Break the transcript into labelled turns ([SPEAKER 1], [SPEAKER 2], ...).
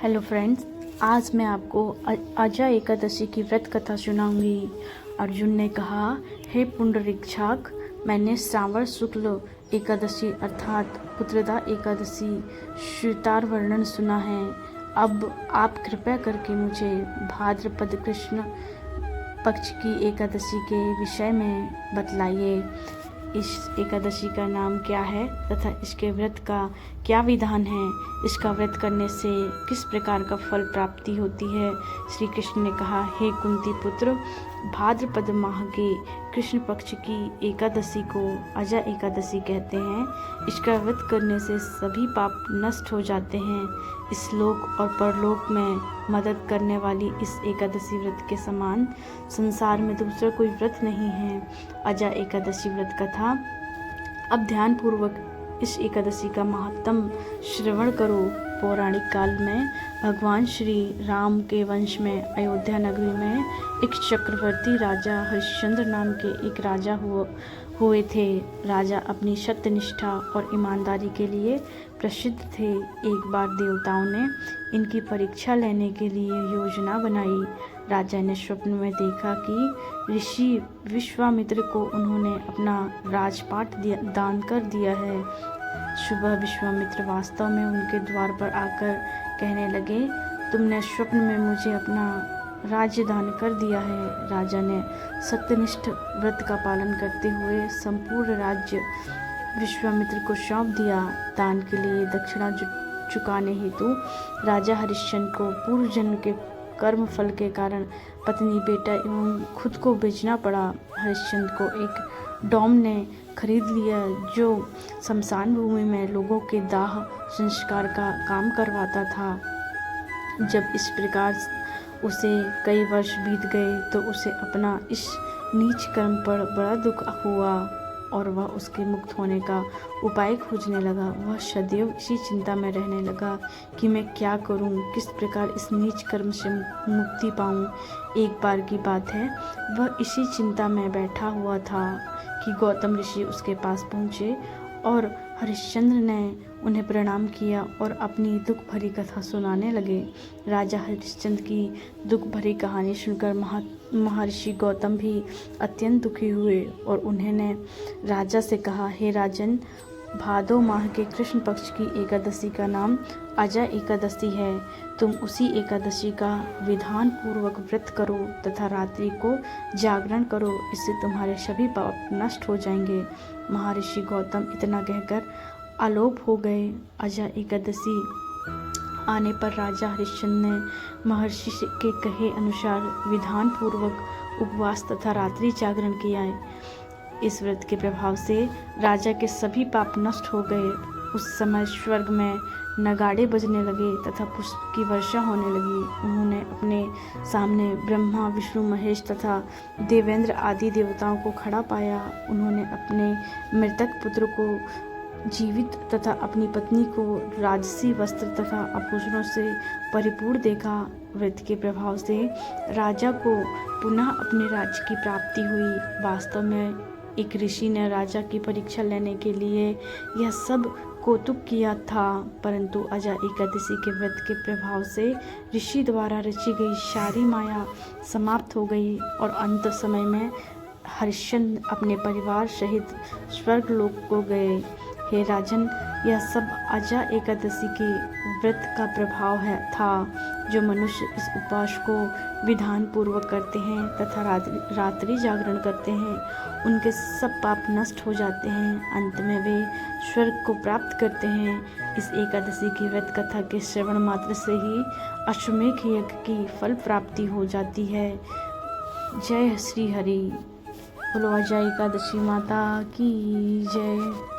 [SPEAKER 1] Hello friends, आज मैं आपको अजा एकादशी की व्रत कथा सुनाऊंगी। अर्जुन ने कहा, हे पुंडरीकाक्ष, मैंने श्रावण शुक्ल एकादशी अर्थात पुत्रदा एकादशी श्वेतार वर्णन सुना है। अब आप कृपया करके मुझे भाद्रपद कृष्ण पक्ष की एकादशी के विषय में बतलाइए। इस एकादशी का नाम क्या है तथा इसके व्रत का क्या विधान है, इसका व्रत करने से किस प्रकार का फल प्राप्ति होती है। श्री कृष्ण ने कहा, हे कुंती पुत्र, भाद्रपद माह के कृष्ण पक्ष की एकादशी को अजा एकादशी कहते हैं। इसका व्रत करने से सभी पाप नष्ट हो जाते हैं। इस लोक और परलोक में मदद करने वाली इस एकादशी व्रत के समान संसार में दूसरा कोई व्रत नहीं है। अजा एकादशी व्रत कथा। अब ध्यान पूर्वक इस एकादशी का महात्म श्रवण करो। पौराणिक काल में भगवान श्री राम के वंश में अयोध्या नगरी में एक चक्रवर्ती राजा हरिश्चंद्र नाम के एक राजा हुए थे। राजा अपनी सत्यनिष्ठा और ईमानदारी के लिए प्रसिद्ध थे। एक बार देवताओं ने इनकी परीक्षा लेने के लिए योजना बनाई। राजा ने स्वप्न में देखा कि ऋषि विश्वामित्र को उन्होंने अपना राजपाट दान कर दिया है। सुबह विश्वामित्र वास्तव में उनके द्वार पर आकर कहने लगे, तुमने स्वप्न में मुझे अपना राज्य दान कर दिया है। राजा ने सत्यनिष्ठ व्रत का पालन करते हुए संपूर्ण राज्य विश्वामित्र को सौंप दिया। दान के लिए दक्षिणा चुकाने हेतु राजा हरिश्चंद्र को पूर्व जन्म के कर्म फल के कारण पत्नी, बेटा एवं खुद को बेचना पड़ा। हरिश्चंद्र को एक डॉम ने खरीद लिया जो शमशान भूमि में लोगों के दाह संस्कार का काम करवाता था। जब इस प्रकार उसे कई वर्ष बीत गए तो उसे अपना इस नीच कर्म पर बड़ा दुख हुआ और वह उसके मुक्त होने का उपाय खोजने लगा। वह सदैव इसी चिंता में रहने लगा कि मैं क्या करूं, किस प्रकार इस नीच कर्म से मुक्ति पाऊं। एक बार की बात है, वह इसी चिंता में बैठा हुआ था कि गौतम ऋषि उसके पास पहुँचे और हरिश्चंद्र ने उन्हें प्रणाम किया और अपनी दुख भरी कथा सुनाने लगे। राजा हरिश्चंद्र की दुख भरी कहानी सुनकर महर्षि गौतम भी अत्यंत दुखी हुए और उन्होंने राजा से कहा, हे राजन, भादो माह के कृष्ण पक्ष की एकादशी का नाम अजा एकादशी है। तुम उसी एकादशी का विधान पूर्वक व्रत करो तथा रात्रि को जागरण करो, इससे तुम्हारे सभी पाप नष्ट हो जाएंगे। महर्षि गौतम इतना कहकर आलोप हो गए। अजा एकादशी आने पर राजा हरिश्चंद्र ने महर्षि के कहे अनुसार विधान पूर्वक उपवास तथा रात्रि जागरण किया। इस व्रत के प्रभाव से राजा के सभी पाप नष्ट हो गए। उस समय स्वर्ग में नगाड़े बजने लगे तथा पुष्प की वर्षा होने लगी। उन्होंने अपने सामने ब्रह्मा, विष्णु, महेश तथा देवेंद्र आदि देवताओं को खड़ा पाया। उन्होंने अपने मृतक पुत्र को जीवित तथा अपनी पत्नी को राजसी वस्त्र तथा आभूषणों से परिपूर्ण देखा। व्रत के प्रभाव से राजा को पुनः अपने राज्य की प्राप्ति हुई। वास्तव में एक ऋषि ने राजा की परीक्षा लेने के लिए यह सब कौतुक किया था, परंतु अजा एकादशी के व्रत के प्रभाव से ऋषि द्वारा रची गई सारी माया समाप्त हो गई और अंत समय में हरिश्चंद्र अपने परिवार सहित स्वर्ग लोक को गए। हे राजन, यह सब अजा एकादशी के व्रत का प्रभाव था। जो मनुष्य इस उपवास को विधान पूर्वक करते हैं तथा रात्रि जागरण करते हैं, उनके सब पाप नष्ट हो जाते हैं। अंत में वे स्वर्ग को प्राप्त करते हैं। इस एकादशी की व्रत कथा के श्रवण मात्र से ही अश्वमेध यज्ञ की फल प्राप्ति हो जाती है। जय श्री हरि। बोलो अजा एकादशी माता की जय।